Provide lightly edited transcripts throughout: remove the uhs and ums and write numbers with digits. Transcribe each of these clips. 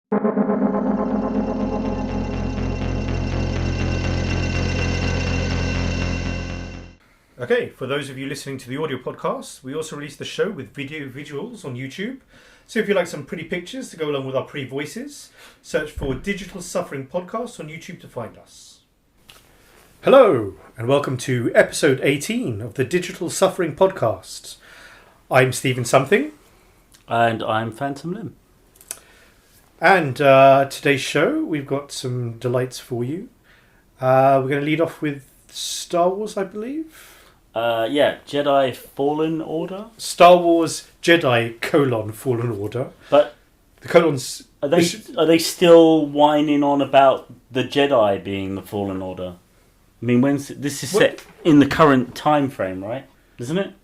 Okay, for those of you listening to the audio podcast, we also release the show with video visuals on YouTube. So if you like some pretty pictures to go along with our pretty voices, search for Digital Suffering Podcast on YouTube to find us. Hello, and welcome to episode 18 of the Digital Suffering Podcast. I'm Steven Something. And I'm PhamtomLimb. And today's show, we've got some delights for you. We're going to lead off with Star Wars, I believe. Jedi Fallen Order. Star Wars Jedi : Fallen Order. But the colons are they still whining on about the Jedi being the Fallen Order? I mean, this is set in the current time frame, right? Isn't it?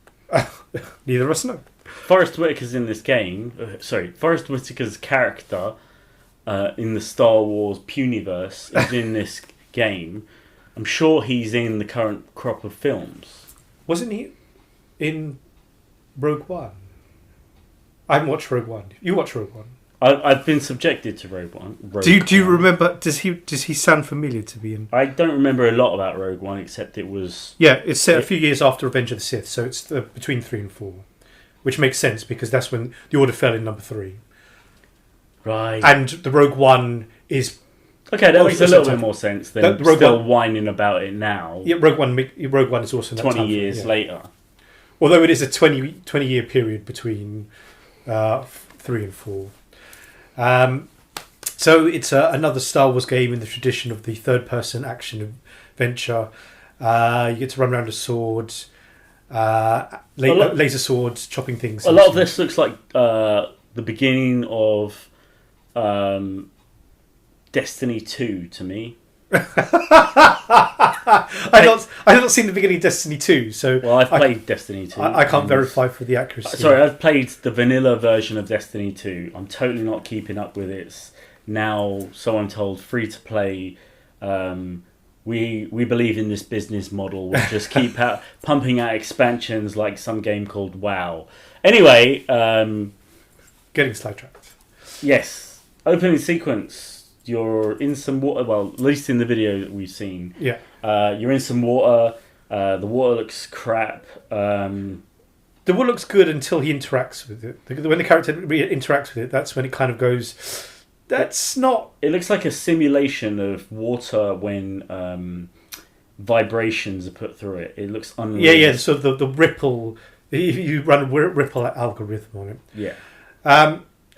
Neither of us know. Forrest Whitaker's in this game. Forrest Whitaker's character in the Star Wars Puniverse is in this game. I'm sure he's in the current crop of films. Wasn't he in Rogue One? I haven't watched Rogue One. You watched Rogue One? I've been subjected to Rogue One. Do you remember? Does he sound familiar to be in? I don't remember a lot about Rogue One, except it was... Yeah, it's set a few years after Revenge of the Sith, so it's between 3 and 4. Which makes sense, because that's when the Order fell in number 3. Right. And the Rogue One is... Okay, that makes a little bit more sense than whining about it now. Yeah, Rogue One is also... 20 years later. Although it is a 20-year period between 3 and 4. So it's another Star Wars game in the tradition of the third-person action adventure. You get to run around a sword, laser swords, chopping things. A lot of this looks like the beginning of Destiny 2 to me. I've not seen the beginning of Destiny 2, so... Well, I've played Destiny 2. I can't verify for the accuracy. Sorry, I've played the vanilla version of Destiny 2. I'm totally not keeping up with it. It's now, so I'm told, free to play. We believe in this business model. We'll just keep pumping out expansions like some game called WoW. Anyway... Getting sidetracked. Yes. Opening sequence. You're in some water, well, at least in the video that we've seen. Yeah. You're in some water. The water looks crap. The water looks good until he interacts with it. When the character interacts with it, that's when it kind of goes, that's not... It looks like a simulation of water when vibrations are put through it. It looks unreal. Yeah, so the ripple, you run a ripple algorithm on it. Yeah.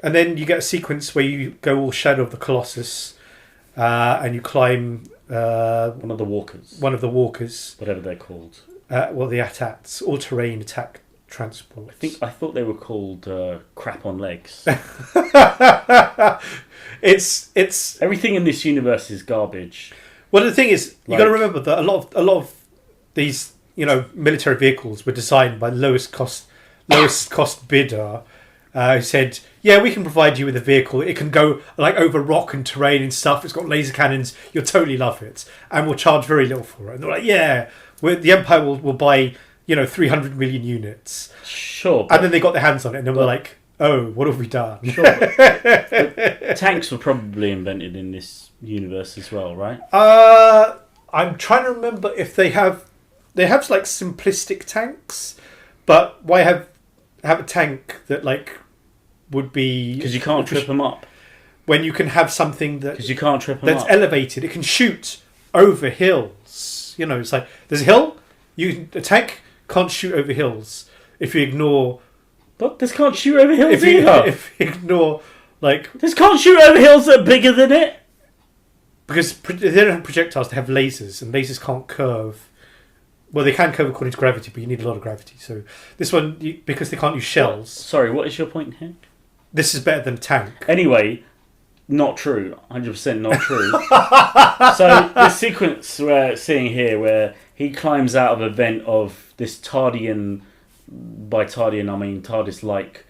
And then you get a sequence where you go all Shadow of the Colossus, and you climb one of the walkers. Whatever they're called. The AT-ATs, all-terrain attack transport. I thought they were called crap on legs. It's everything in this universe is garbage. Well, the thing is, you got to remember that a lot of these military vehicles were designed by lowest cost bidder. Who said, yeah, we can provide you with a vehicle. It can go over rock and terrain and stuff. It's got laser cannons. You'll totally love it. And we'll charge very little for it. And they're like, yeah, the Empire will buy, 300 million units. Sure. And then they got their hands on it and they were like, oh, what have we done? Sure. Tanks were probably invented in this universe as well, right? I'm trying to remember if they have simplistic tanks, but why have a tank that would be... Because you can't trip them up. When you can have something because you can't trip them up. That's elevated. It can shoot over hills. It's like, there's a hill, a tank can't shoot over hills. If you ignore... But this can't shoot over hills either. If you ignore, This can't shoot over hills that are bigger than it. Because they don't have projectiles, they have lasers, and lasers can't curve. Well, they can curve according to gravity, but you need a lot of gravity. So this one, because they can't use shells... Sorry, what is your point here? This is better than a tank. Anyway, not true. 100% not true. So the sequence we're seeing here where he climbs out of a vent of this Tardian... By Tardian, I mean TARDIS-like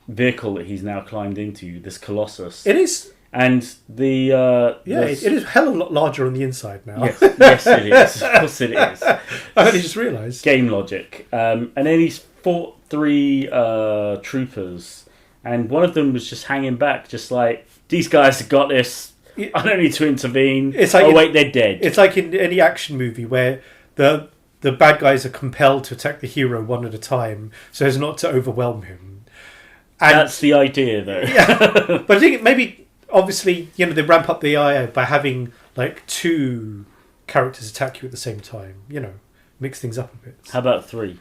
vehicle that he's now climbed into, this Colossus. It is... And it is a hell of a lot larger on the inside now. Yes, it is. Of course it is. I only just realised. Game logic. And then he's fought 3 troopers, and one of them was just hanging back, just like, these guys have got this. I don't need to intervene. It's like wait, they're dead. It's like in any action movie where the bad guys are compelled to attack the hero one at a time so as not to overwhelm him. And that's the idea, though. Yeah. But I think maybe, obviously, they ramp up the AI by having like 2 characters attack you at the same time. Mix things up a bit. How about 3?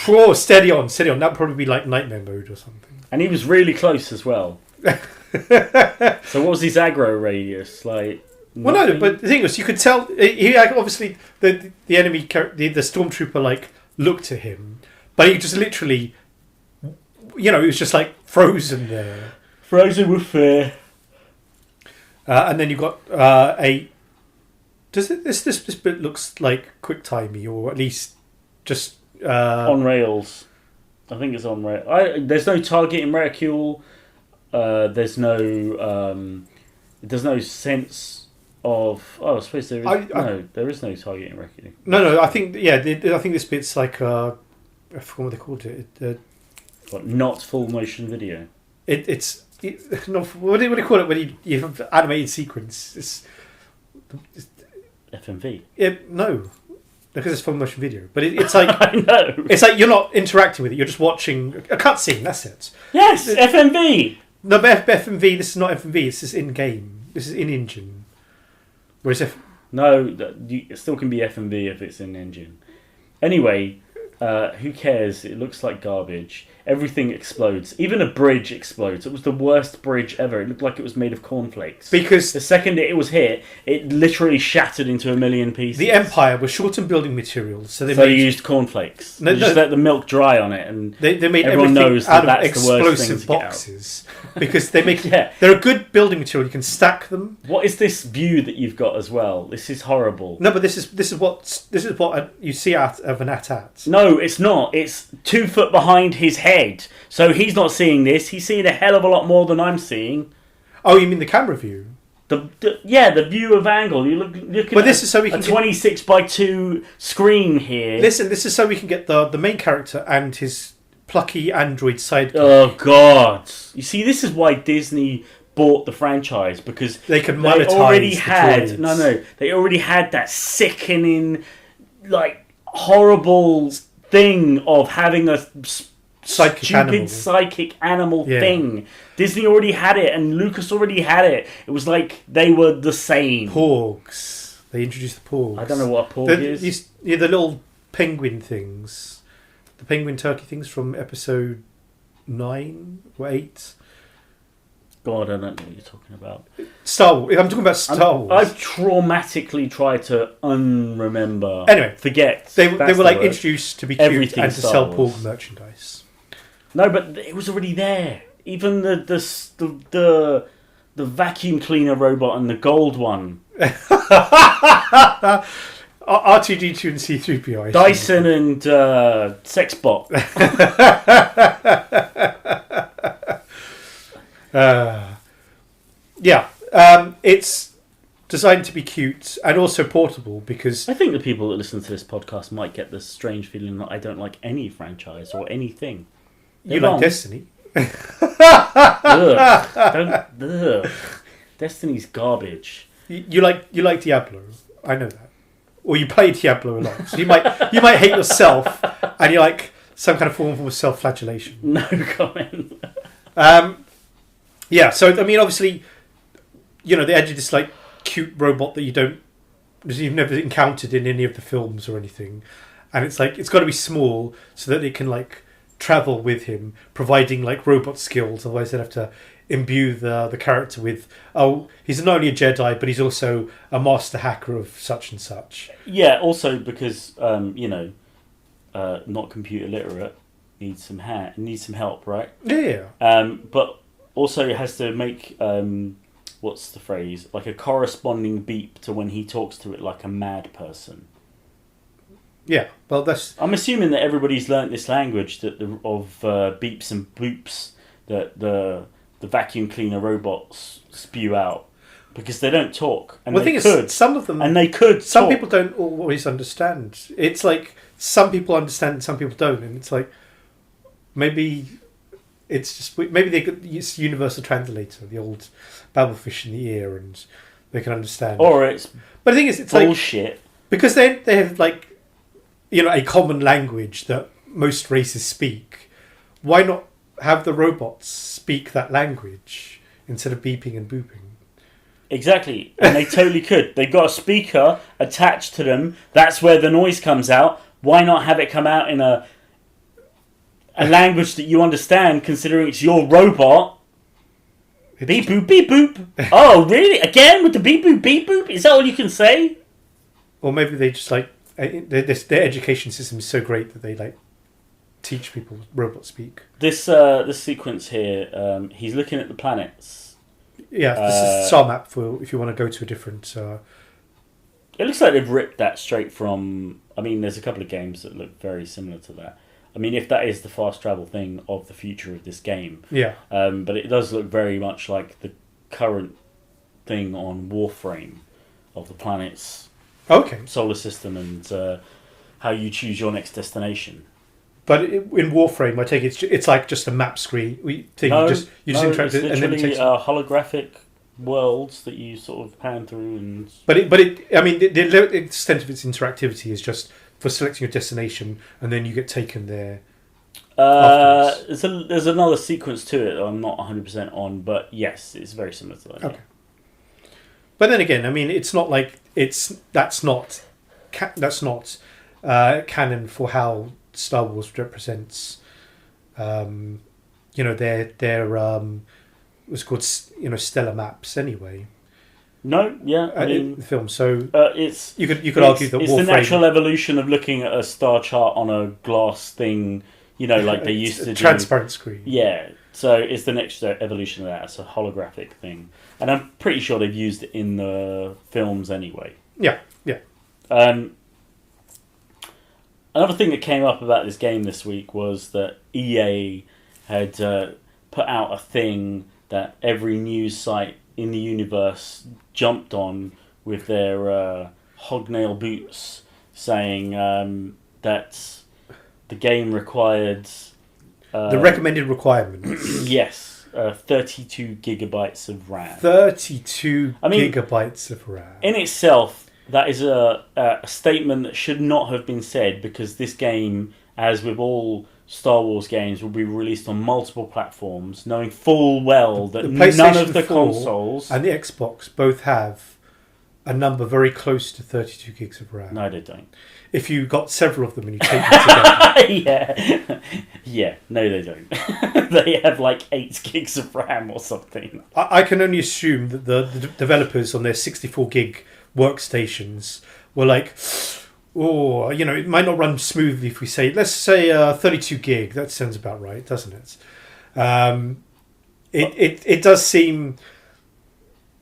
Oh, steady on. That'd probably be like nightmare mode or something. And he was really close as well. So what was his aggro radius like? Well, no, but the thing was, you could tell. He obviously the enemy, the stormtrooper, like looked at him, but he just literally, he was just like frozen there, frozen with fear. And then you got a. Does this bit looks like QuickTimey, or at least just on rails? I think it's on rail. There's no targeting reticule. There's no sense of. Oh, I suppose there is. There is no targeting reticule. No. I think I think this bit's like I forgot what they called it. What, not full motion video? It's not. What do you call it when you have animated sequence? It's FMV. No, because it's full motion video. But it's like I know. It's like you're not interacting with it. You're just watching a cutscene. That's it. Yes, FMV. No, but FMV. This is not FMV. This is in game. This is in engine. Whereas it still can be FMV if it's in engine. Anyway, who cares? It looks like garbage. Everything explodes. Even a bridge explodes. It was the worst bridge ever. It looked like it was made of cornflakes. Because the second it was hit, it literally shattered into a million pieces. The Empire was short on building materials, so they used cornflakes. They just let the milk dry on it, and they made everyone knows out that's of the worst thing explosive to boxes because they make they're a good building material. You can stack them. What is this view that you've got as well? This is horrible. No, but this is what you see out of an AT-AT. No, it's not. It's 2 foot behind his head, so he's not seeing this. He's seeing a hell of a lot more than I'm seeing. Oh, you mean the camera view? The view of angle. You look but this is so we can 26 by 2 screen here. Listen, this is so we can get the main character and his plucky android sidekick. Oh God! You see, this is why Disney bought the franchise, because they could monetize. They already had that sickening, like horrible thing of having a psychic animal thing. Disney already had it, and Lucas already had it. It was like they were the same. Porgs. They introduced the porgs. I don't know what a porg is. The little penguin things. The penguin turkey things from episode 9 or 8. God, I don't know what you're talking about. Star Wars. I'm talking about Star Wars. I've traumatically tried to unremember. Anyway, forget. They were like introduced to be cute Everything and to Star sell Wars. porg merchandise. No, but it was already there. Even the vacuum cleaner robot and the gold one. R2D2 and C3PO. Dyson and Sexbot. It's designed to be cute and also portable because I think the people that listen to this podcast might get this strange feeling that I don't like any franchise or anything. You like Destiny. Ugh. Destiny's garbage. You like Diablo. I know that. Or you play Diablo a lot. So you might hate yourself and you like some kind of form of self-flagellation. No comment. So I mean obviously they added this like cute robot that you've never encountered in any of the films or anything. And it's like it's got to be small so that they can like travel with him, providing like robot skills. Otherwise, they'd have to imbue the character with he's not only a Jedi but he's also a master hacker of such and such. Yeah, also because not computer literate, needs some help, right? Yeah. But also it has to make what's the phrase, like a corresponding beep to when he talks to it like a mad person. Yeah, well, I'm assuming that everybody's learnt this language of beeps and boops that the vacuum cleaner robots spew out, because they don't talk. And well, the thing is, some of them, and they could. Some people don't always understand. It's like some people understand and some people don't, and it's like maybe it's just maybe they could use Universal Translator, the old Babelfish in the ear, and they can understand. Or it's but the thing is, it's bullshit. Because they have a common language that most races speak. Why not have the robots speak that language instead of beeping and booping? Exactly, and they totally could. They've got a speaker attached to them. That's where the noise comes out. Why not have it come out in a language that you understand, considering it's your robot? Beep boop, beep boop. Oh, really? Again with the beep boop, beep boop? Is that all you can say? Or maybe they just their education system is so great that they teach people robot speak. This sequence here, he's looking at the planets. Yeah, this is star map for if you want to go to a different. It looks like they've ripped that straight from. I mean, there's a couple of games that look very similar to that. I mean, if that is the fast travel thing of the future of this game, yeah. But it does look very much like the current thing on Warframe of the planets, solar system, and how you choose your next destination. But in Warframe, I take it's like just a map screen. You just interact, it's and then it takes holographic worlds that you sort of pan through. And the extent of its interactivity is just for selecting your destination, and then you get taken there. There's another sequence to it that I'm not 100% on, but yes, it's very similar to that. Okay. Yeah. But then again, I mean, it's not like that's not canon for how Star Wars represents, their what's called stellar maps anyway. No, yeah, I mean the film. So it's you could argue that it's Warframe, the natural evolution of looking at a star chart on a glass thing, like they used to do. Transparent screen. Yeah, so it's the next evolution of that. It's a holographic thing, and I'm pretty sure they've used it in the films anyway. Yeah, yeah. Another thing that came up about this game this week was that EA had put out a thing that every news site in the universe jumped on with their hobnail boots, saying that the game required... the recommended requirements. Yes, 32 gigabytes of RAM. 32 gigabytes of RAM. In itself... That is a statement that should not have been said, because this game, as with all Star Wars games, will be released on multiple platforms, knowing full well that none of the consoles... and the Xbox both have a number very close to 32 gigs of RAM. No, they don't. If you got several of them and you take them together. Yeah, no they don't. They have 8 gigs of RAM or something. I can only assume that the developers on their 64 gig workstations were it might not run smoothly if we say, let's say 32 gig. That sounds about right, doesn't it? It does seem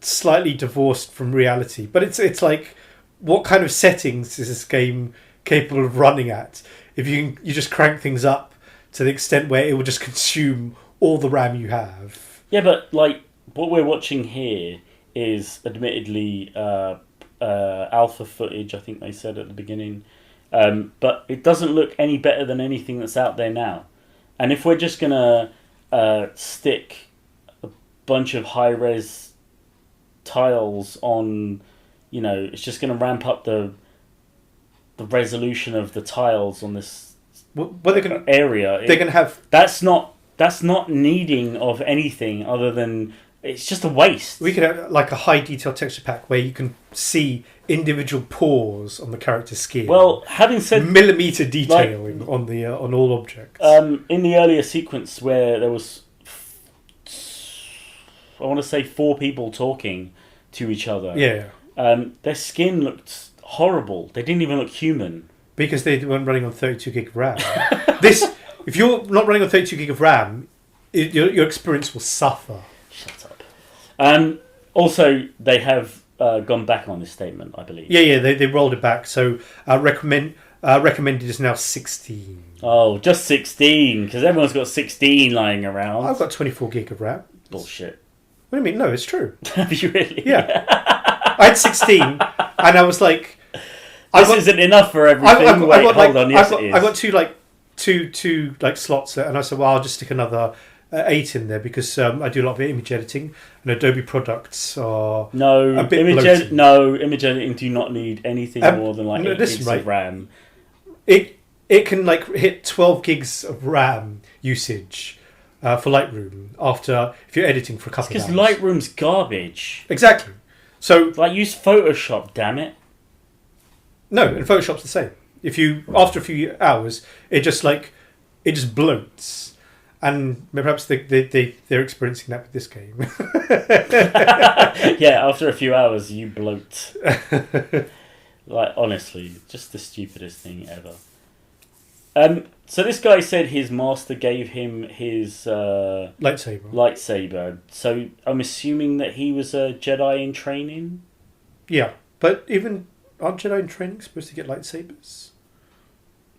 slightly divorced from reality, but it's like, what kind of settings is this game capable of running at? If you just crank things up to the extent where it will just consume all the RAM you have. Yeah, but what we're watching here is admittedly alpha footage, I think they said at the beginning, but it doesn't look any better than anything that's out there now. And if we're just gonna stick a bunch of high res tiles on, it's just gonna ramp up the resolution of the tiles on this area. They're gonna have that's not needing of anything other than. It's just a waste. We could have a high detail texture pack where you can see individual pores on the character's skin. Well, having said millimeter detailing on all objects. In the earlier sequence where there was, I want to say 4 people talking to each other. Yeah. Their skin looked horrible. They didn't even look human because they weren't running on 32 gig of RAM. If you're not running on 32 gig of RAM, your experience will suffer. Shut up. Also, they have gone back on this statement, I believe. Yeah, they rolled it back. So recommended is now 16. Oh, just 16, because everyone's got 16 lying around. I've got 24 gig of RAM. Bullshit. What do you mean? No, it's true. Have you really? Yeah. I had 16, and I was like... This isn't enough for everything. Hold on, yes it is. I got two slots, and I said, well, I'll just stick another 8 in there because I do a lot of image editing, and Adobe products are No, a bit image bloated. image editing do not need anything more than like 8 gigs of RAM. It can like hit 12 gigs of RAM usage for Lightroom if you're editing for a couple of hours. Because Lightroom's garbage. Exactly. So like use Photoshop, damn it. No, and Photoshop's the same. If you after a few hours, it just bloats, and perhaps they're experiencing that with this game. Yeah, after a few hours, you bloat. Like honestly, just the stupidest thing ever. So this guy said his master gave him his lightsaber. So I'm assuming that he was a Jedi in training. Yeah, but aren't Jedi in training supposed to get lightsabers?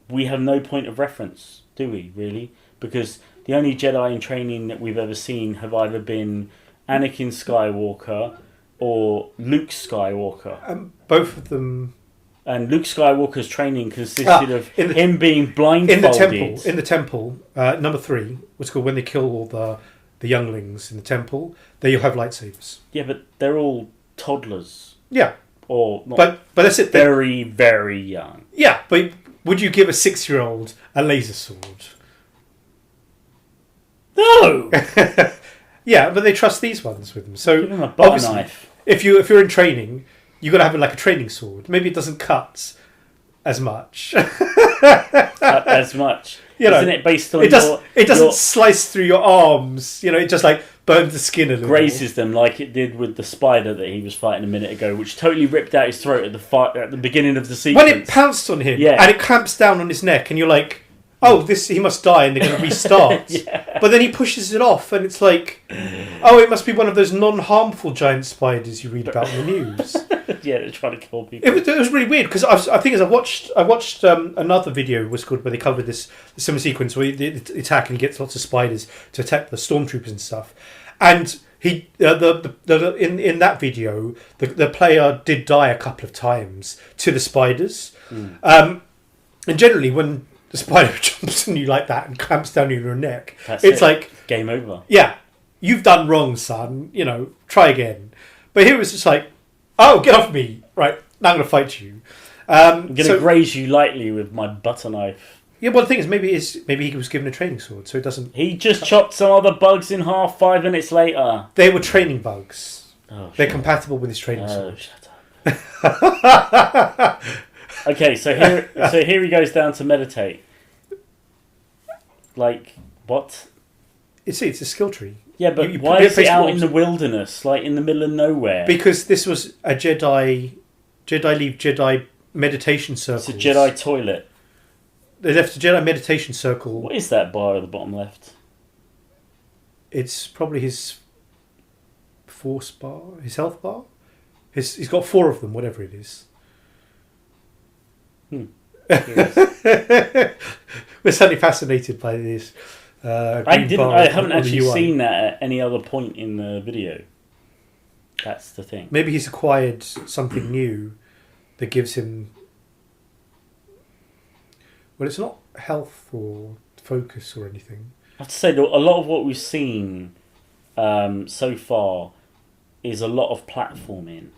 We have no point of reference, do we? Really? Because the only Jedi in training that we've ever seen have either been Anakin Skywalker or Luke Skywalker. Both of them. And Luke Skywalker's training consisted of him being blindfolded. In the temple, number 3, what's called when they kill all the younglings in the temple, there you'll have lightsabers. Yeah, but they're all toddlers. Yeah. Or not but that's it. Very, very young. Yeah, but would you give a 6-year-old a laser sword? No! Yeah, but they trust these ones with them. So give him a butter knife. If you're in training, you've got to have like a training sword. Maybe it doesn't cut as much. As much. Isn't it based on it doesn't slice through your arms. It just like burns the skin a little. Grazes them like it did with the spider that he was fighting a minute ago, which totally ripped out his throat at the beginning of the sequence. When it pounced on him, and it clamps down on his neck, and you're like, oh, he must die, and they're going to restart. Yeah. But then he pushes it off, and it's like, oh, it must be one of those non-harmful giant spiders you read about in the news. Yeah, they're trying to kill people. It was really weird because I watched another video where they covered this similar sequence where they attack and he gets lots of spiders to attack the stormtroopers and stuff, and he in that video the player did die a couple of times to the spiders, and generally when the spider jumps on you like that and clamps down on your neck, it's like game over. Yeah, you've done wrong, son. Try again. But here it was just like, oh, get off me! Right, now I'm going to fight you. I'm going to graze you lightly with my butter knife. Yeah, well, the thing is, maybe he was given a training sword, so it doesn't. He just chopped some other bugs in half 5 minutes later. They were training bugs. Oh, they're compatible with his training sword. Shut up. Okay, so here he goes down to meditate. Like what? It's a skill tree. Yeah, but why is it out in the wilderness, like in the middle of nowhere? Because this was a Jedi meditation circle. It's a Jedi toilet. They left a Jedi meditation circle. What is that bar at the bottom left? It's probably his force bar, his health bar. He's got 4 of them, whatever it is. We're certainly fascinated by this. I haven't actually seen that at any other point in the video. That's the thing. Maybe he's acquired something new that gives him. Well, it's not health or focus or anything. I have to say, a lot of what we've seen so far is a lot of platforming.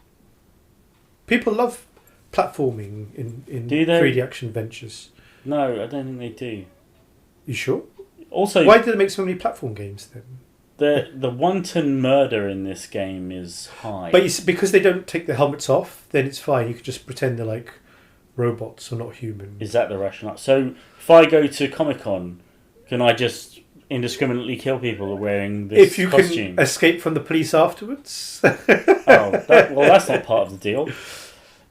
People love platforming in 3D action adventures. No, I don't think they do. You sure? Also, why do they make so many platform games then? The wanton murder in this game is high. But because they don't take the helmets off, then it's fine. You can just pretend they're like robots or not human. Is that the rationale? So if I go to Comic-Con, can I just indiscriminately kill people who are wearing this if you costume? Can escape from the police afterwards? That's not part of the deal.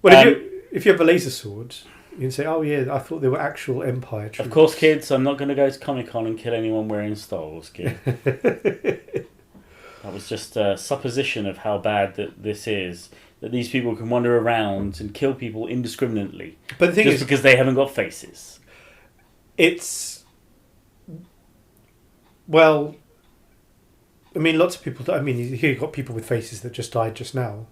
Well, if you have a laser sword, you can say, oh yeah, I thought they were actual Empire troops. Of course, kids, I'm not going to go to Comic-Con and kill anyone wearing Star Wars gear. That was just a supposition of how bad that this is. That these people can wander around and kill people indiscriminately. But the thing is, because they haven't got faces. It's... Well... I mean, lots of people... I mean, here you've got people with faces that just died just now.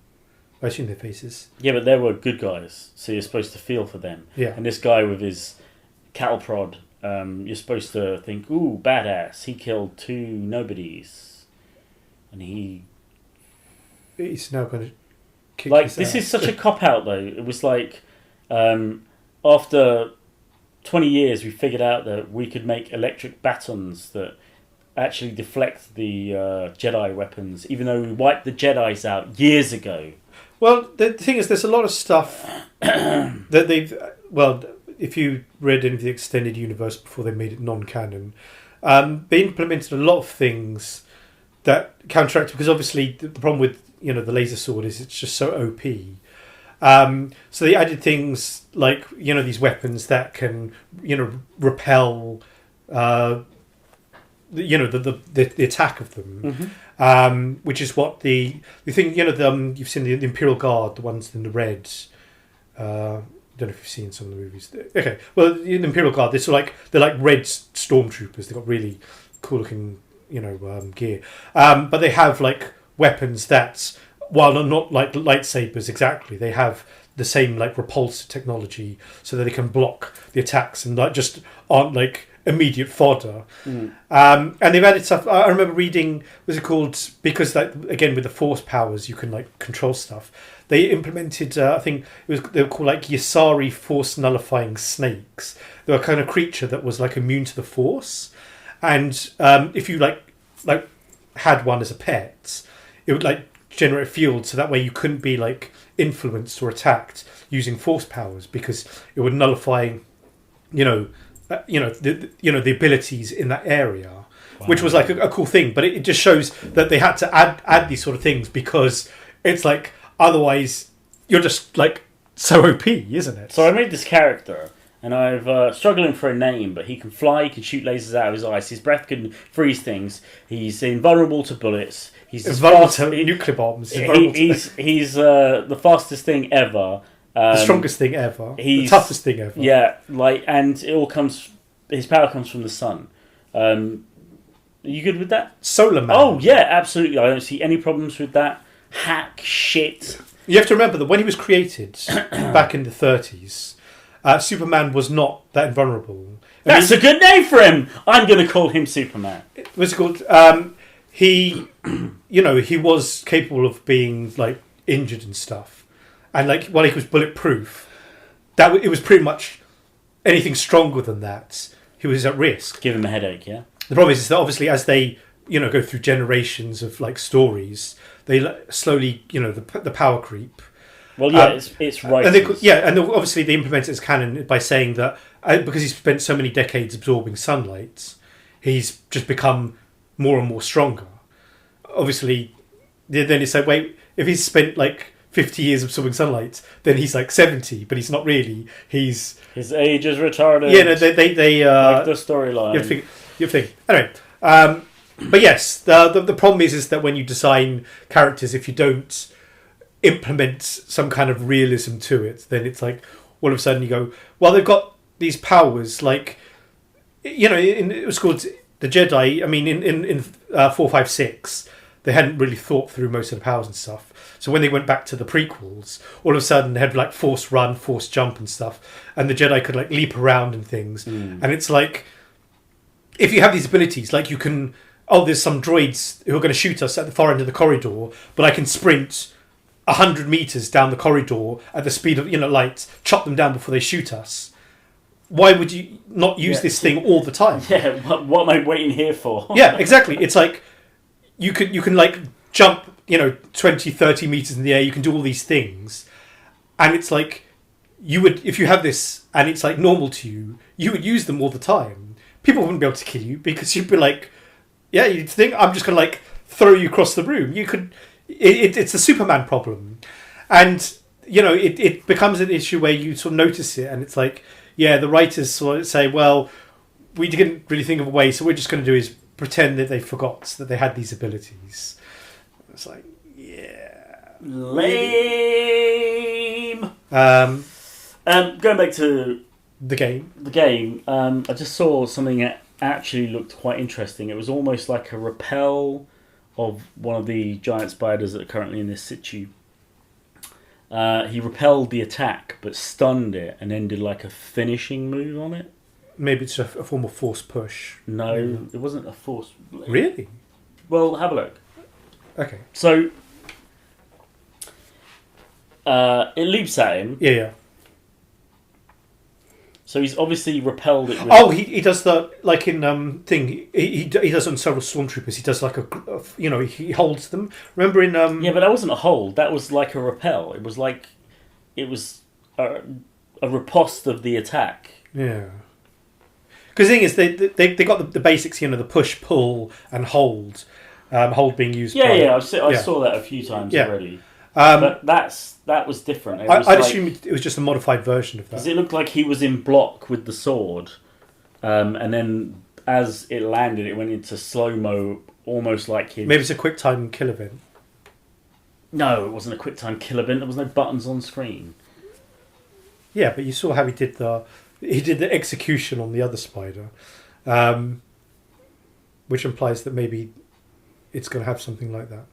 I assume their faces. Yeah, but they were good guys, so you're supposed to feel for them. Yeah. And this guy with his cattle prod you're supposed to think, ooh, badass, he killed 2 nobodies. And he's now going to kick like, his this ass. is such a cop-out, though. It was like, after 20 years, we figured out that we could make electric batons that actually deflect the Jedi weapons, even though we wiped the Jedis out years ago. Well, the thing is, there's a lot of stuff that they've... Well, if you read any of the extended universe before they made it non-canon, they implemented a lot of things that counteract... Because obviously the problem with the laser sword is it's just so OP. So they added things like these weapons that can repel the attack of them, which is what the thing you've seen the Imperial Guard, the ones in the red. I don't know if you've seen some of the movies. Okay, well, the Imperial Guard, they're like red stormtroopers. They've got really cool looking gear, but they have like weapons that, while not like lightsabers exactly, they have the same like repulsor technology, so that they can block the attacks and just aren't like immediate fodder. And they've added stuff. I remember reading, was it called, because like again with the force powers you can like control stuff. They implemented I think they were called like Yasari force nullifying snakes. They were a kind of creature that was like immune to the force, and if you like had one as a pet, it would like generate a field, so that way you couldn't be like influenced or attacked using force powers, because it would nullify the abilities in that area. Wow. Which was like a cool thing, but it just shows that they had to add these sort of things, because it's like otherwise you're just like so OP, isn't it? So I made this character, and I've struggling for a name, but he can fly, he can shoot lasers out of his eyes, his breath can freeze things, he's invulnerable to bullets, he's invulnerable to nuclear bombs, he's the fastest thing ever, the strongest thing ever, the toughest thing ever. Yeah, like, and his power comes from the sun. Are you good with that? Solar Man. Oh yeah, absolutely. I don't see any problems with that. Hack shit. You have to remember that when he was created back in the 30s, Superman was not that invulnerable. That's a good name for him. I'm going to call him Superman. What's it called? He was capable of being like injured and stuff, and like while he was bulletproof, it was pretty much anything stronger than that, he was at risk. Give him a headache, yeah. The problem is that obviously as they go through generations of like stories, they slowly the power creep. Well, yeah, it's right. And obviously they implement it as canon by saying that because he's spent so many decades absorbing sunlight, he's just become more and more stronger. Obviously, then it's like, wait, if he's spent like 50 years absorbing sunlight, then he's like 70, but he's not really. His age is retarded. Yeah, no, they like the storyline. You think anyway. But yes, the problem is that when you design characters, if you don't implement some kind of realism to it, then it's like all of a sudden you go, well, they've got these powers, like it was called the Jedi. I mean, in 4, 5, 6, they hadn't really thought through most of the powers and stuff. So when they went back to the prequels, all of a sudden they had like force run, force jump and stuff, and the Jedi could like leap around and things. And it's like, if you have these abilities, like you can, there's some droids who are going to shoot us at the far end of the corridor, but I can sprint 100 meters down the corridor at the speed of light, chop them down before they shoot us. Why would you not use this thing all the time? Yeah, what am I waiting here for? Yeah, exactly. It's like you can like jump 20, 30 meters in the air. You can do all these things, and it's like you would, if you have this and it's like normal to you, you would use them all the time. People wouldn't be able to kill you because you'd be like, yeah, you'd think I'm just going to like throw you across the room. You could. It's a Superman problem, and it becomes an issue where you sort of notice it, and it's like, yeah, the writers sort of say, well, we didn't really think of a way, so we're just going to do is pretend that they forgot that they had these abilities. It's like, yeah, lame. Going back to the game. I just saw something that actually looked quite interesting. It was almost like a repel of one of the giant spiders that are currently in this situ. He repelled the attack, but stunned it, and then did like a finishing move on it. maybe it's a form of force push. No, it wasn't a force. Really? Well, have a look. Okay. So it leaps at him. Yeah. So he's obviously repelled it. Oh, he does the like in thing. He does on several stormtroopers. He does like he holds them. Remember in Yeah, but that wasn't a hold. That was like a repel. It was a riposte of the attack. Yeah. Because the thing is, they got the basics. The push, pull, and hold. Hold being used. Yeah. I saw that a few times already. But that was different. I'd assume it was just a modified version of that. Because it looked like he was in block with the sword, and then as it landed, it went into slow-mo, almost like he... Maybe it's a quick time kill event. No, it wasn't a quick time kill event. There was no buttons on screen. Yeah, but you saw how he did the execution on the other spider, which implies that maybe it's going to have something like that.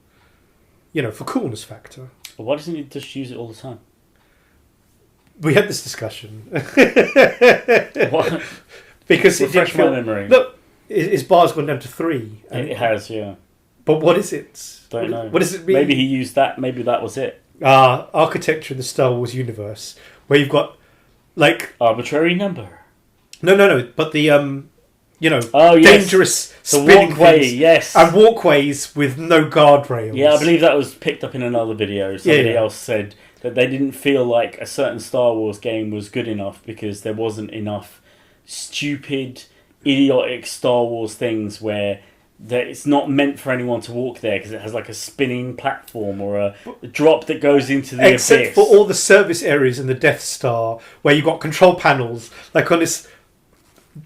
For coolness factor. Well, why doesn't he just use it all the time? We had this discussion. What? Because refresh my memory. Look, his bar's gone down to 3. It has, yeah. But what is it? Don't know. What does it mean? Maybe he used that. Maybe that was it. Architecture in the Star Wars universe, where you've got like arbitrary number. No. But the yes. dangerous spinning walkway, things, yes, and walkways with no guardrails. Yeah, I believe that was picked up in another video. Somebody else said that they didn't feel like a certain Star Wars game was good enough because there wasn't enough stupid, idiotic Star Wars things where it's not meant for anyone to walk there because it has like a spinning platform or a drop that goes into the abyss. Except for all the service areas in the Death Star where you've got control panels, like on this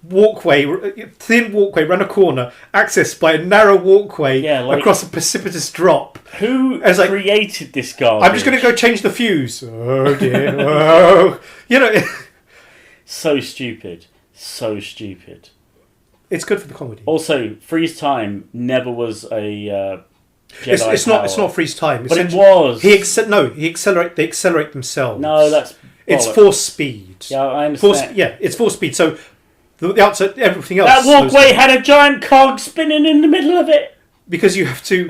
thin walkway, run a corner, accessed by a narrow walkway across a precipitous drop. Who created this garbage? I'm just going to go change the fuse. Oh dear. Oh. So stupid. It's good for the comedy. Also, freeze time never was a Jedi it's not freeze time. But it was. They accelerate themselves. No, that's it's force speed. Yeah, I understand. It's force speed. So the outside, everything else. That walkway had a giant cog spinning in the middle of it. Because you have to,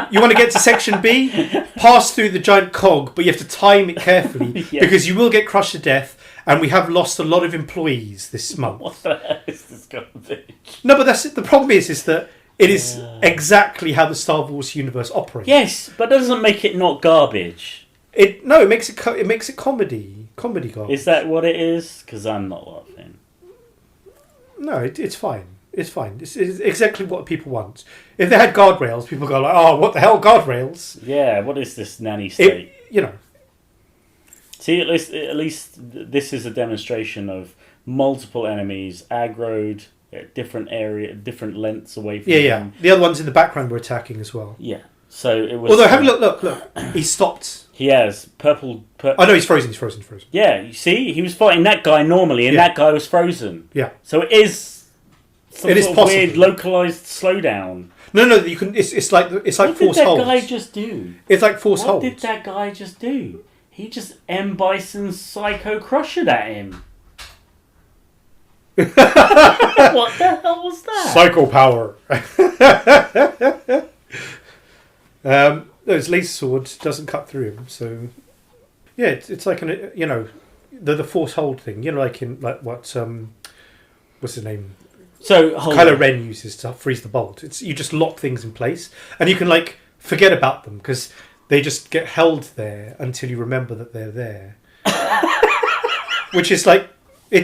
you want to get to section B, pass through the giant cog, but you have to time it carefully because you will get crushed to death. And we have lost a lot of employees this month. What the hell is this garbage? No, but that's it. The problem is that it is exactly how the Star Wars universe operates. Yes, but that doesn't make it not garbage. It makes it comedy garbage. Is that what it is? Because I'm not laughing. No, it's fine. It's fine. It's exactly what people want. If they had guardrails, people go like, "Oh, what the hell, guardrails?" Yeah, what is this nanny state? See, at least this is a demonstration of multiple enemies aggroed at different different lengths away from them. Yeah. The other ones in the background were attacking as well. Yeah. So it was. Although, have a look. He stopped. He has purple. Oh no, he's frozen. He's frozen. Yeah, you see, he was fighting that guy normally, and that guy was frozen. Yeah. So it is. It is possible. Weird localized slowdown. No, you can. It's like force hold. What did that guy just do? It's like force hold. What did that guy just do? He just M. Bison Psycho Crushed at him. What the hell was that? Psycho power. His laser sword doesn't cut through him, so yeah, it's like the force hold thing. Like in what's his name? So Kylo Ren uses to freeze the bolt. You just lock things in place, and you can forget about them because they just get held there until you remember that they're there. Which is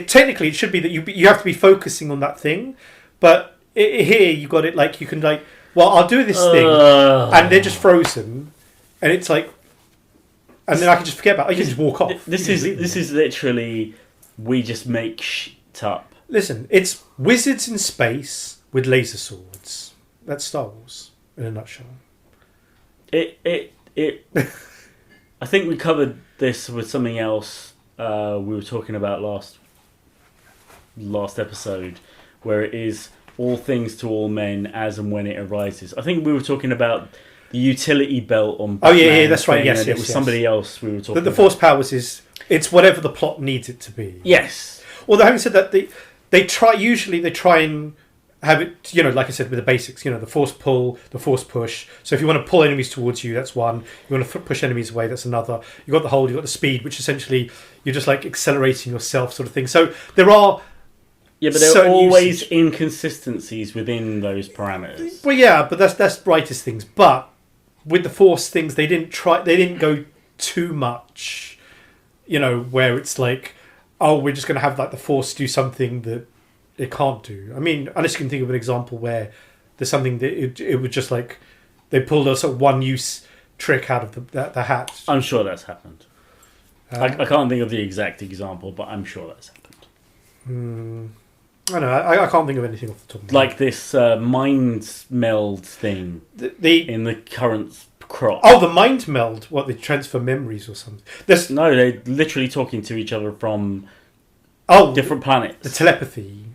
technically it should be that you have to be focusing on that thing, but here you got it you can I'll do this thing, and they're just frozen, and it's and then I can just forget about it. I can just walk off. This is literally we just make shit up. Listen, it's wizards in space with laser swords. That's Star Wars in a nutshell. I think we covered this with something else we were talking about last episode, where it is all things to all men as and when it arises. I think we were talking about the utility belt on Batman. Oh yeah, that's right. Yes, it was somebody else we were talking about. The force powers it's whatever the plot needs it to be. Yes. Although having said that, they try and have it, like I said, with the basics, the force pull, the force push. So if you want to pull enemies towards you, that's one. You want to push enemies away, that's another. You've got the hold, you've got the speed, which essentially you're just like accelerating yourself sort of thing. So there are... Yeah, but there are always inconsistencies within those parameters. Well, yeah, but that's brightest things. But with the force things, they didn't go too much, where it's like, oh, we're just going to have like the force do something that it can't do. I mean, unless you can think of an example where there's something that it was just like they pulled a sort of one-use trick out of the hat. I'm sure that's happened. I can't think of the exact example, but I'm sure that's happened. I don't know. I can't think of anything off the top of my head. Like this mind meld thing in the current crop. Oh, the mind meld. What, they transfer memories or something? No, they're literally talking to each other from different planets. The telepathy.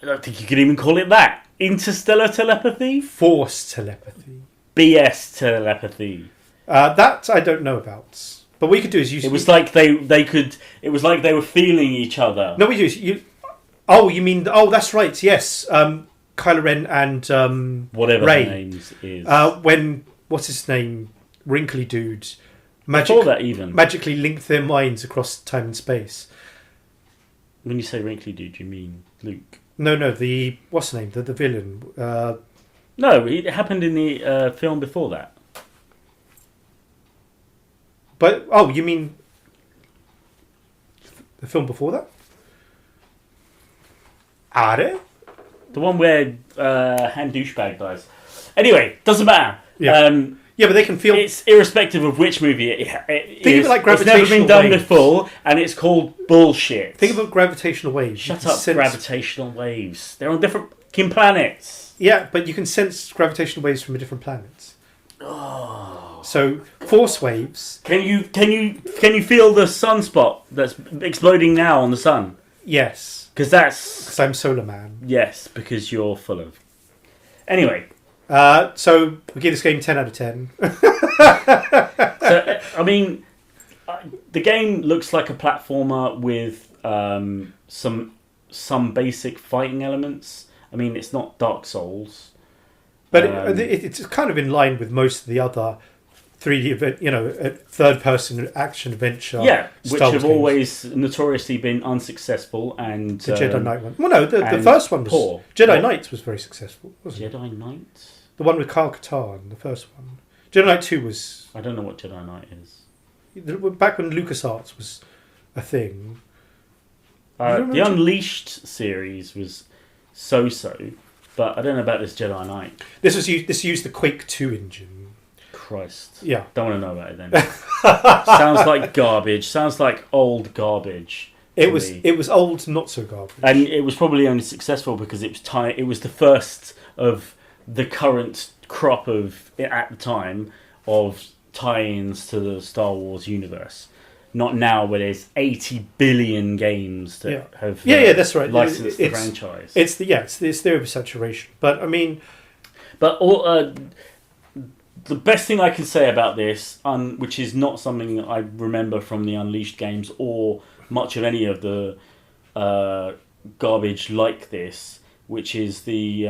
I don't think you could even call it that. Interstellar telepathy? Force telepathy. BS telepathy. That I don't know about. But what you could do is use... It was like they could... It was like they were feeling each other. No, what you do is... Oh, you mean... Oh, that's right, yes. Kylo Ren and whatever Rey. her name is. When... What's his name? Wrinkly dude. Before that even. Magically linked their minds across time and space. When you say wrinkly dude, you mean Luke? No, the... What's the name? The villain. No, it happened in the film before that. But... Oh, you mean... The film before that? Are they? The one where Han Douchebag dies. Anyway, doesn't matter. Yeah. Yeah, but they can feel... It's irrespective of which movie it Think is. of it like it's never been done waves. before, and it's called bullshit. Think about gravitational waves. Shut up, gravitational waves. They're on different fucking planets. Yeah, but you can sense gravitational waves from a different planet. Oh. So, force waves... Can you feel the sunspot that's exploding now on the sun? Yes. Because I'm Solar Man. Yes, because you're full of... Anyway... So we give this game 10 out of 10. So, I mean, the game looks like a platformer with some basic fighting elements. I mean, it's not Dark Souls, but it's kind of in line with most of the other 3D, third-person action adventure. Yeah, which Star Wars have games. always notoriously been unsuccessful. And the Jedi Knight one. Well, no, the first one was poor. Jedi Knights was very successful, wasn't it? Jedi Knight. The one with Kyle Katarn, the first one. Jedi Knight 2 was... I don't know what Jedi Knight is. Back when LucasArts was a thing. The Unleashed series was so-so, but I don't know about this Jedi Knight. This used the Quake 2 engine. Christ. Yeah. Don't want to know about it then. Sounds like garbage. Sounds like old garbage. It was old, not so garbage. And it was probably only successful because it was the first of the current crop of, at the time, of tie-ins to the Star Wars universe. Not now, where there's 80 billion games that have that's right. licensed the franchise. It's the oversaturation. But I mean, the best thing I can say about this, which is not something that I remember from the Unleashed games or much of any of the garbage like this, which is the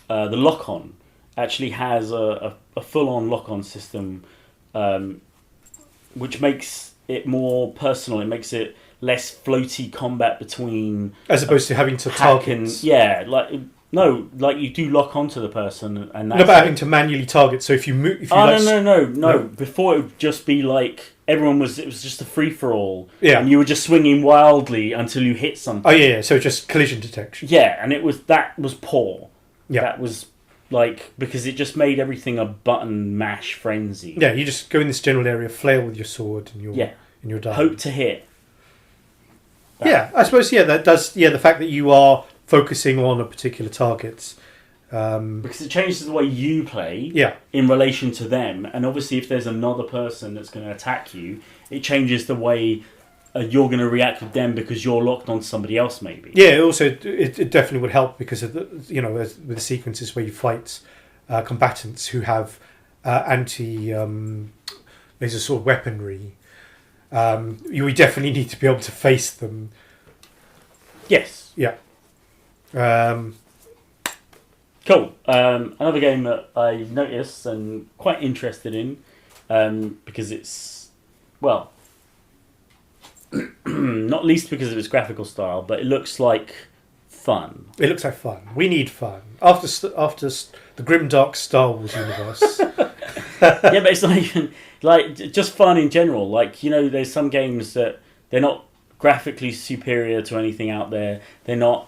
lock-on actually has a full-on lock-on system, which makes it more personal. It makes it less floaty combat between... As opposed to having to target... like you do lock onto the person, and that's... No, but having to manually target, so if you move... No. Before it would just be like... It was just a free-for-all. Yeah. And you were just swinging wildly until you hit something. Oh, yeah, so just collision detection. Yeah, and that was poor. Yeah. That was... because it just made everything a button mash frenzy. Yeah, you just go in this general area, flail with your sword, and you're done. Hope to hit. Yeah, I suppose, that does... Yeah, the fact that you are focusing on a particular target. Because it changes the way you play in relation to them. And obviously, if there's another person that's going to attack you, it changes the way you're going to react with them because you're locked on somebody else, maybe. Yeah, it definitely would help because of with the sequences where you fight combatants who have laser sword weaponry. You definitely need to be able to face them Yes. Yeah. Cool. Another game that I noticed and quite interested in, because it's, well, not least because of its graphical style, but it looks like fun. It looks like fun. We need fun. After the grimdark Star Wars universe. Yeah, but it's not even, like, just fun in general. Like, you know, there's some games that they're not graphically superior to anything out there. They don't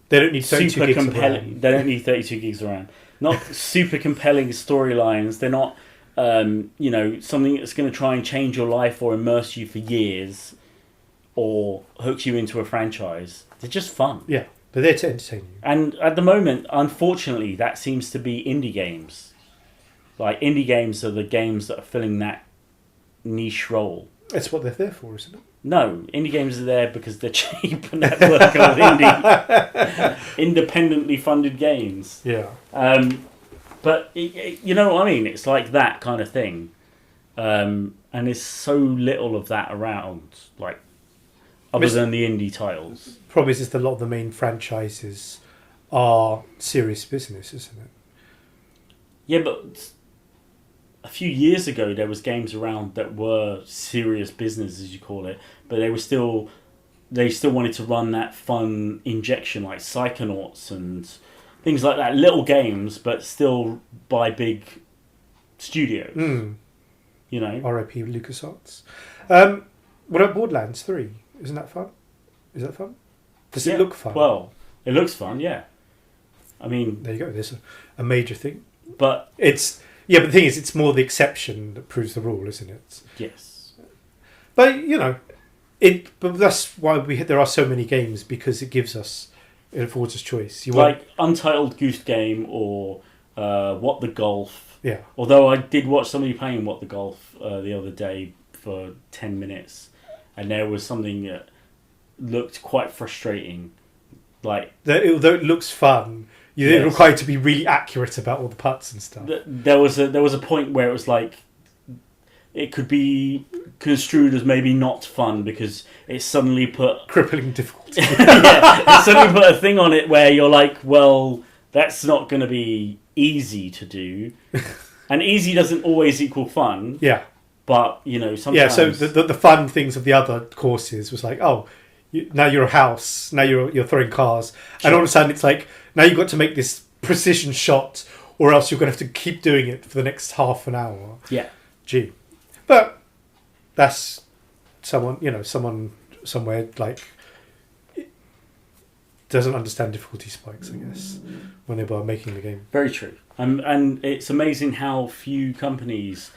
need 32 super gigs compelling. of RAM. They don't need 32 gigs of RAM. Not super compelling storylines. They're not, you know, something that's going to try and change your life or immerse you for years or hook you into a franchise. They're just fun. Yeah, they're there to entertain you. And at the moment, unfortunately, that seems to be indie games. Like, indie games are the games that are filling that niche role. That's what they're there for, isn't it? No, indie games are there because they're cheap and that's what called indie. Independently funded games. Yeah. But, you know what I mean? It's like that kind of thing. And there's so little of that around, like, other than the indie titles. Problem is that a lot of the main franchises are serious business, isn't it? Yeah, but a few years ago there was games around that were serious business, as you call it, but they still wanted to run that fun injection, like Psychonauts and things like that, little games, but still by big studios. You know, R.I.P. LucasArts. What about Borderlands 3? Isn't that fun? Is that fun? Does it look fun? Well, it looks fun, yeah. I mean, there you go. There's a major thing, but it's. Yeah, but the thing is, it's more the exception that proves the rule, isn't it? Yes. But, you know, but that's why there are so many games, because it affords us choice. Like Untitled Goose Game or What the Golf. Yeah. Although I did watch somebody playing What the Golf the other day for 10 minutes, and there was something that looked quite frustrating. Like, although it looks fun, you're required to be really accurate about all the putts and stuff. There was a point where it was like it could be construed as maybe not fun because it suddenly put crippling difficulty. Yeah, it suddenly put a thing on it where you're like, well, that's not going to be easy to do, and easy doesn't always equal fun. Yeah, but you know, sometimes. Yeah, so the fun things of the other courses was like, oh, now you're a house, now you're throwing cars, and all of a sudden it's like, now you've got to make this precision shot, or else you're going to have to keep doing it for the next half an hour. Yeah. Gee. But that's someone somewhere, like, doesn't understand difficulty spikes, I guess, when they were making the game. Very true. And it's amazing how few companies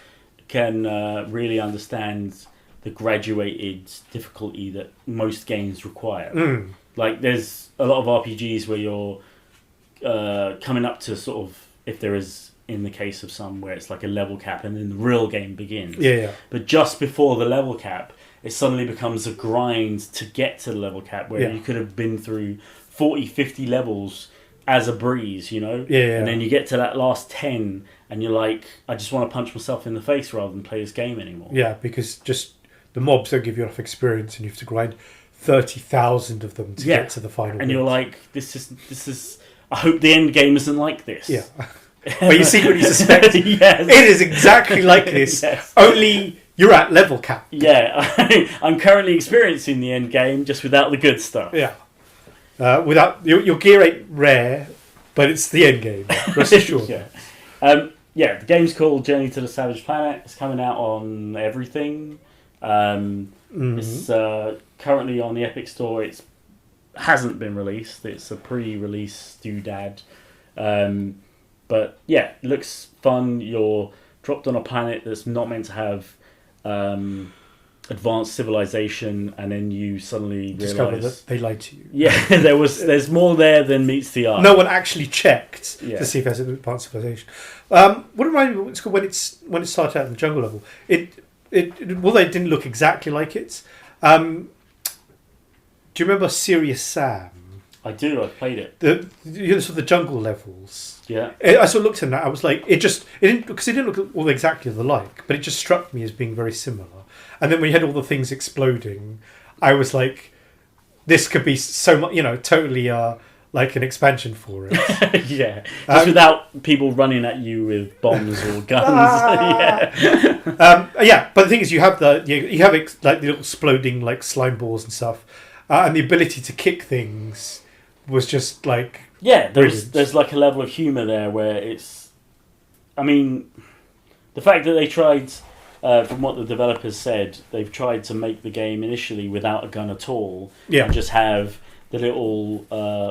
can really understand the graduated difficulty that most games require. Like, there's a lot of RPGs where you're coming up to sort of, if there is, in the case of some, where it's like a level cap and then the real game begins. Yeah. But just before the level cap, it suddenly becomes a grind to get to the level cap, where you could have been through 40, 50 levels as a breeze, you know? Yeah. And then you get to that last 10 and you're like, I just want to punch myself in the face rather than play this game anymore. Yeah, because just the mobs don't give you enough experience and you have to grind 30,000 of them to get to the final. And you're like, this is. I hope the end game isn't like this. Yeah. But you secretly suspect yes. it is exactly like this. Yes. Only you're at level cap. Yeah, I'm currently experiencing the end game just without the good stuff. Yeah. Without your gear ain't rare, but it's the end game. Rest assured. Yeah. The game's called Journey to the Savage Planet. It's coming out on everything. It's currently on the Epic Store. It hasn't been released. It's a pre-release doodad. But yeah, it looks fun. You're dropped on a planet that's not meant to have advanced civilization, and then you suddenly discover realise that they lied to you. Yeah, there's more there than meets the eye. No one actually checked to see if there's advanced civilization. What reminded me, it's called when it started out in the jungle level. Although it didn't look exactly like it. Do you remember Serious Sam? I do. I played it. The jungle levels. Yeah. I sort of looked at that. I was like, it didn't look all exactly alike, but it just struck me as being very similar. And then when you had all the things exploding, I was like, this could be so much, totally like an expansion for it. Yeah, just without people running at you with bombs or guns. Yeah, but the thing is, you have like the little exploding like slime balls and stuff, and the ability to kick things was just like there's like a level of humour there where it's, I mean, the fact that they tried, from what the developers said, they've tried to make the game initially without a gun at all, and just have the little,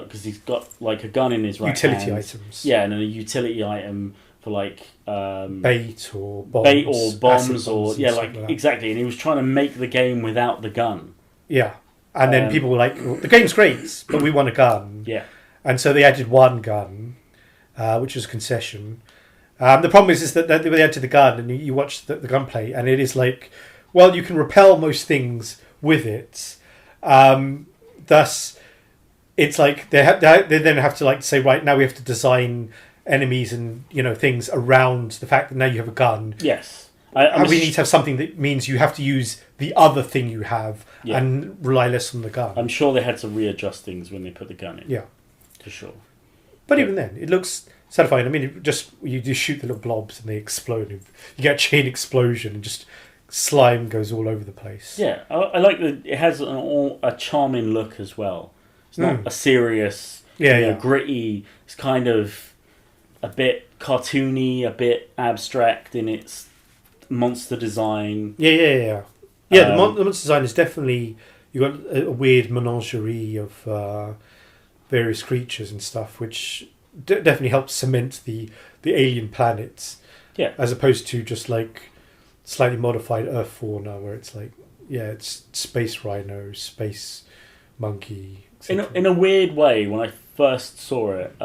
because he's got like a gun in his right utility hand. items. Yeah, and then a utility item for like bait or bombs or like exactly. And he was trying to make the game without the gun. Yeah, and then people were like, well, "The game's great, but we want a gun." Yeah, and so they added one gun, which was a concession. The problem is that they added the gun, and you watch the gunplay, and it is like, well, you can repel most things with it. Thus, it's like they then have to like say, right, now we have to design enemies and things around the fact that now you have a gun. Yes, we need to have something that means you have to use the other thing you have and rely less on the gun. I'm sure they had to readjust things when they put the gun in. Yeah, for sure. But even then, it looks satisfying. I mean, you just shoot the little blobs and they explode. You get a chain explosion and just slime goes all over the place. Yeah, I like that it has a charming look as well. It's not a serious, gritty. It's kind of a bit cartoony, a bit abstract in its monster design. Yeah. The monster design is definitely, you got a weird menagerie of various creatures and stuff, which definitely helps cement the alien planets. Yeah, as opposed to just like slightly modified Earth fauna, where it's like, it's space rhino, space monkey. In a weird way, when I first saw it,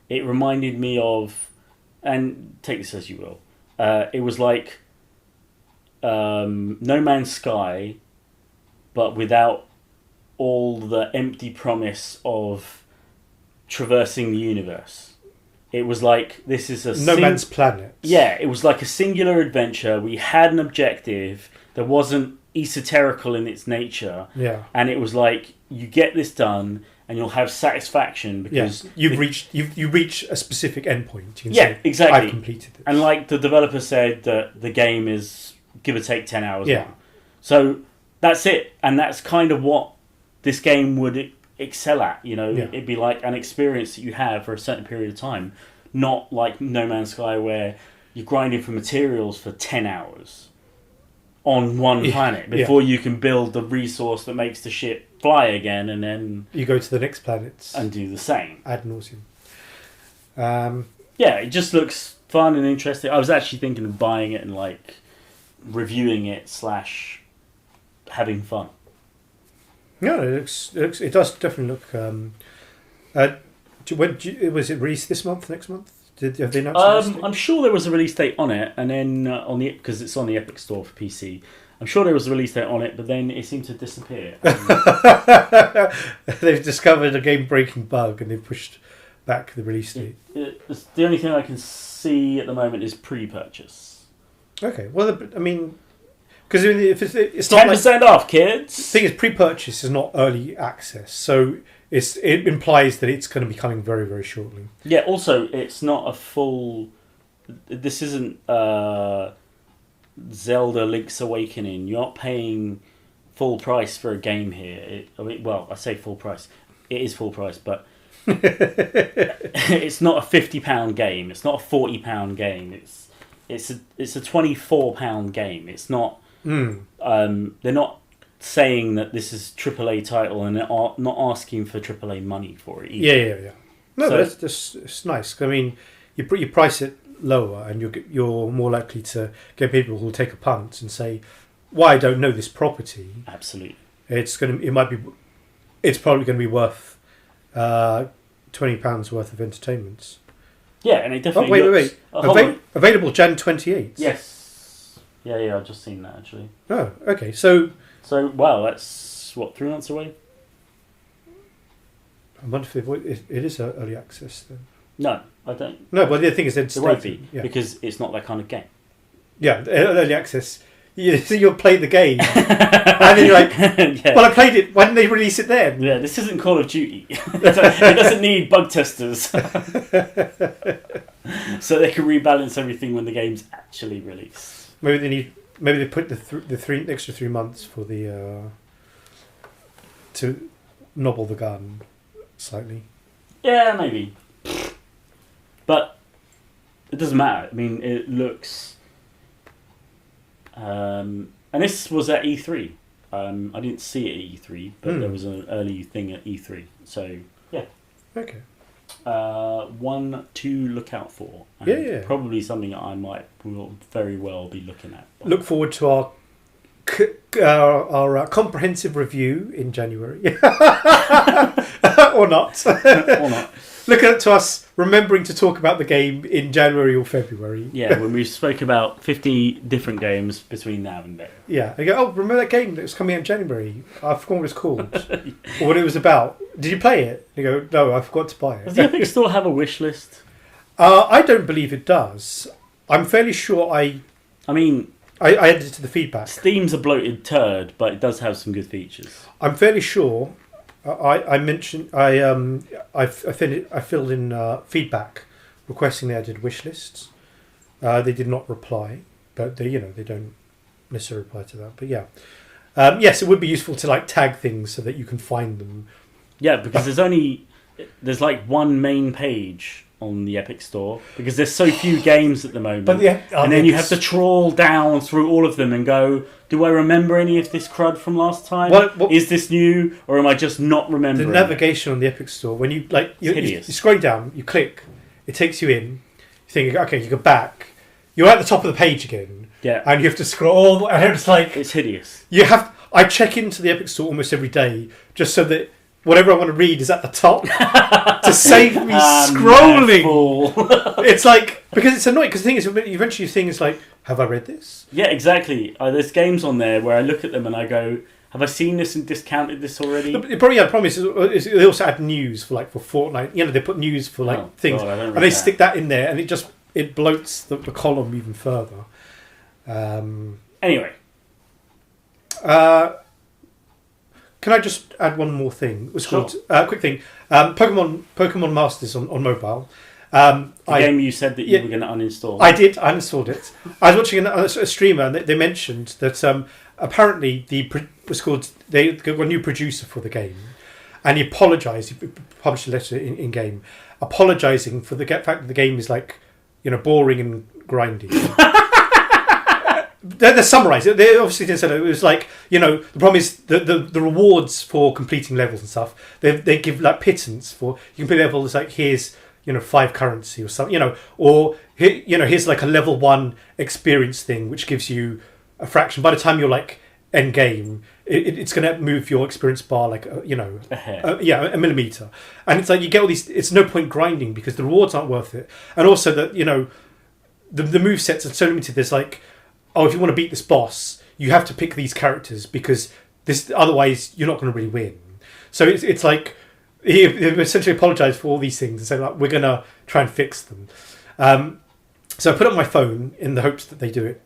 it reminded me of, and take this as you will, it was like No Man's Sky, but without all the empty promise of traversing the universe. It was like, this is a No Man's Planet. Yeah, it was like a singular adventure. We had an objective that wasn't esoterical in its nature. Yeah. And it was like, you get this done and you'll have satisfaction because you reach a specific endpoint. You can yeah, say, exactly. I've completed it. And like the developer said, that the game is give or take 10 hours Yeah. long. So that's it. And that's kind of what this game would excel at. It'd be like an experience that you have for a certain period of time, not like No Man's Sky where you're grinding for materials for 10 hours on one planet before you can build the resource that makes the ship fly again, and then you go to the next planets and do the same ad nauseum. It just looks fun and interesting. I was actually thinking of buying it and like reviewing it / having fun. No, it does definitely look. Was it released this month? Next month? Have they announced? I'm sure there was a release date on it, and then because it's on the Epic Store for PC. I'm sure there was a release date on it, but then it seemed to disappear. They've discovered a game-breaking bug and they've pushed back the release date. The only thing I can see at the moment is pre-purchase. Okay, well, I mean, because if it's not 10% off, kids. The thing is, pre-purchase is not early access, so it implies that it's going to be coming very, very shortly. Yeah. Also, it's not a full. This isn't Zelda: Link's Awakening. You're not paying full price for a game here. I say full price. It is full price, but it's not a £50 game. It's not a £40 game. It's a £24 game. It's not. They're not saying that this is AAA title, and they're not asking for AAA money for it either. Yeah. No, so, it's nice. I mean, you price it lower, and you're more likely to get people who will take a punt and say, "Well, I don't know this property." Absolutely, it's probably going to be worth £20 worth of entertainment. Yeah, and it definitely. Wait. Available Jan 28th. Yes. Yeah. I've just seen that actually. Oh, okay. So wow, that's what, 3 months away. I wonder if it is early access then. No, I don't. No, but the thing is, it won't be because it's not that kind of game. Yeah, early access. So you'll play the game, and then you're like, Yeah. "Well, I played it. Why didn't they release it then?" Yeah, this isn't Call of Duty. It doesn't need bug testers, so they can rebalance everything when the game's actually released. Maybe they put the extra 3 months for the to nobble the gun slightly. Yeah, maybe, but it doesn't matter. I mean, it looks. And this was at E3. I didn't see it at E3, but there was an early thing at E3. So yeah. Okay. One to look out for. And Yeah. Probably something that I will very well be looking at. Look forward to our comprehensive review in January, or not. Or not. Look to us remembering to talk about the game in January or February. Yeah, when we spoke about 50 different games between now and then. Yeah, I go, oh, remember that game that was coming out in January? I forgot what it was called or what it was about. Did you play it? You go, no, I forgot to buy it. Does the Epic Store have a wish list? I don't believe it does. I'm fairly sure I added it to the feedback. Steam's a bloated turd, but it does have some good features. I'm fairly sure. I mentioned I filled in feedback requesting they added wish lists. They did not reply, but they don't necessarily reply to that. But yeah, yes, it would be useful to like tag things so that you can find them. Yeah, because there's like one main page on the Epic Store because there's so few games at the moment. But and then you have to trawl down through all of them and go, do I remember any of this crud from last time? Is this new, or am I just not remembering? The navigation on the Epic Store, when you you're scrolling down, you click, it takes you in. You think, okay, you go back. You're at the top of the page again. Yeah, and you have to scroll. And it's like it's hideous. I check into the Epic Store almost every day just so that whatever I want to read is at the top to save me scrolling. It's like, because it's annoying, because the thing is, eventually things like, have I read this? Yeah, exactly. There's games on there where I look at them and I go, have I seen this and discounted this already? The problem is they also add news for Fortnite. They put news for things, and they stick that in there, and it bloats the column even further. Anyway. Can I just add one more thing? It was called quick thing. Pokemon Masters on mobile. The game you said that you were going to uninstall. I did. I uninstalled it. I was watching a streamer, and they mentioned that apparently they got a new producer for the game, and he apologised. He published a letter in game apologising for the fact that the game is boring and grindy. They're summarised. They obviously didn't say that. It was the problem is the rewards for completing levels and stuff. They give pittance for you complete level. It's here's 5 currency or something. Or here's a level 1 experience thing which gives you a fraction. By the time you're end game, it's going to move your experience bar a hair. A millimeter. And it's you get all these. It's no point grinding because the rewards aren't worth it. And also that the move sets are so limited. There's if you want to beat this boss, you have to pick these characters because otherwise you're not going to really win. So it's he essentially apologised for all these things and said we're going to try and fix them. So I put it on my phone in the hopes that they do it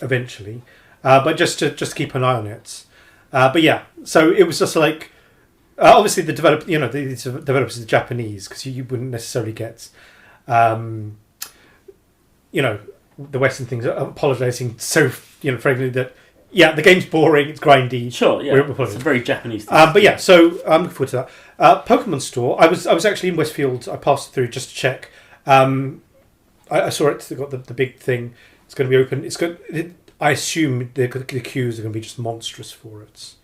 eventually, but just to keep an eye on it. But yeah, so it was just obviously the developers are Japanese because you wouldn't necessarily get the Western things are apologising so frankly that the game's boring, it's grindy. Sure, yeah, it's a very Japanese thing. But yeah, so I'm looking forward to that. Pokemon Store. I was actually in Westfield. I passed through just to check. I saw it. They got the big thing. It's going to be open. It's good. I assume the queues are going to be just monstrous for it.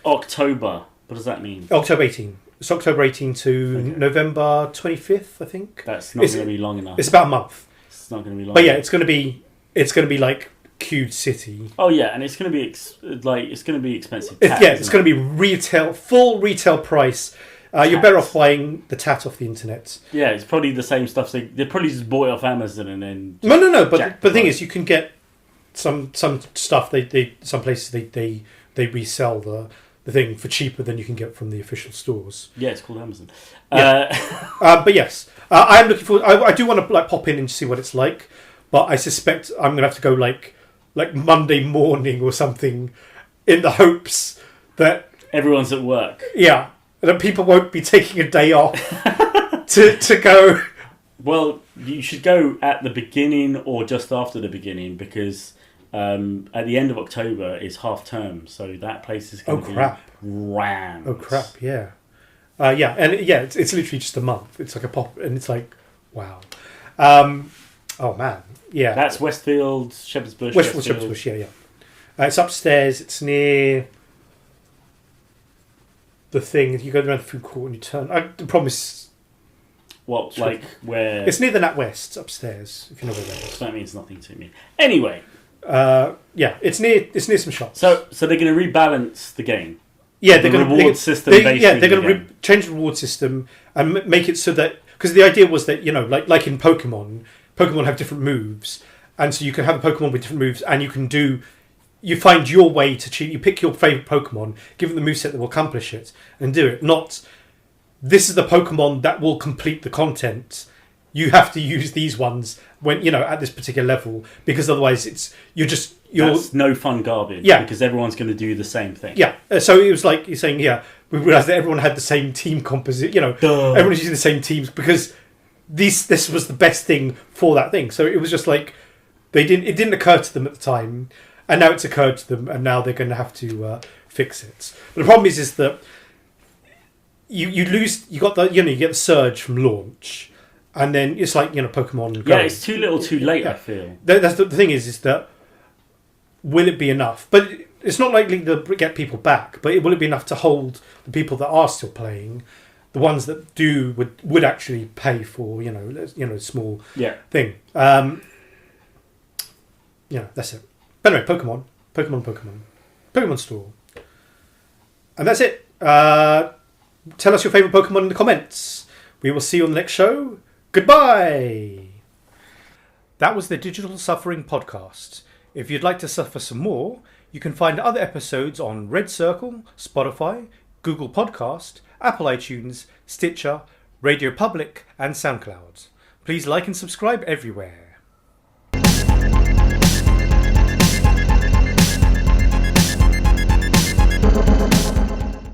October. What does that mean? October 18. It's October 18 to November 25th, I think. That's not going to be long enough. It's about a month. It's not going to be long. But yeah, it's going to be queued city. Oh yeah, and it's going to be it's going to be expensive. It's going to be full retail price. You're better off buying the tat off the internet. Yeah, it's probably the same stuff. They probably just bought it off Amazon and then. No. But the thing is, you can get some stuff. Some places they resell the thing for cheaper than you can get from the official stores. Yeah, it's called Amazon. But yes, I am looking forward. I do want to pop in and see what it's like, but I suspect I'm going to have to go like Monday morning or something, in the hopes that everyone's at work. Yeah, that people won't be taking a day off to go. Well, you should go at the beginning or just after the beginning, because at the end of October is half term, so that place is going to be rammed. Oh crap! Yeah, it's literally just a month. It's like a pop, and it's like, wow. Oh man, yeah. That's Westfield, Shepherd's Bush. Shepherd's Bush, yeah. It's upstairs. It's near the thing. You go around the food court and you turn. I promise. What, like where? It's near the NatWest upstairs. If you know where that is. That means nothing to me. Anyway. It's near some shops. So they're going to rebalance the game. Yeah, they're going to reward system. They're going to change the reward system and make it so that, because the idea was that, you know, like in Pokemon have different moves, and so you can have a Pokemon with different moves, and you find your way to cheat. You pick your favorite Pokemon, give it the moveset that will accomplish it, and do it. Not, this is the Pokemon that will complete the content. You have to use these ones when, you know, at this particular level, because otherwise that's no fun garbage. Yeah, because everyone's going to do the same thing. Yeah, so it was like you're saying. Yeah, we realised that everyone had the same team composite. You know, everyone was using the same teams because this was the best thing for that thing. So it was just like it didn't occur to them at the time, and now it's occurred to them, and now they're going to have to fix it. But the problem is that you lose. You get the surge from launch. And then it's like, you know, Pokemon Go. Yeah, it's too little too late, I feel. That's the thing is that will it be enough? But it's not likely to get people back. But will it be enough to hold the people that are still playing, the ones that would actually pay for, you know, small thing. That's it. But anyway, Pokemon Store. And that's it. Tell us your favourite Pokemon in the comments. We will see you on the next show. Goodbye! That was the Digital Suffering Podcast. If you'd like to suffer some more, you can find other episodes on Red Circle, Spotify, Google Podcast, Apple iTunes, Stitcher, Radio Public, and SoundCloud. Please like and subscribe everywhere.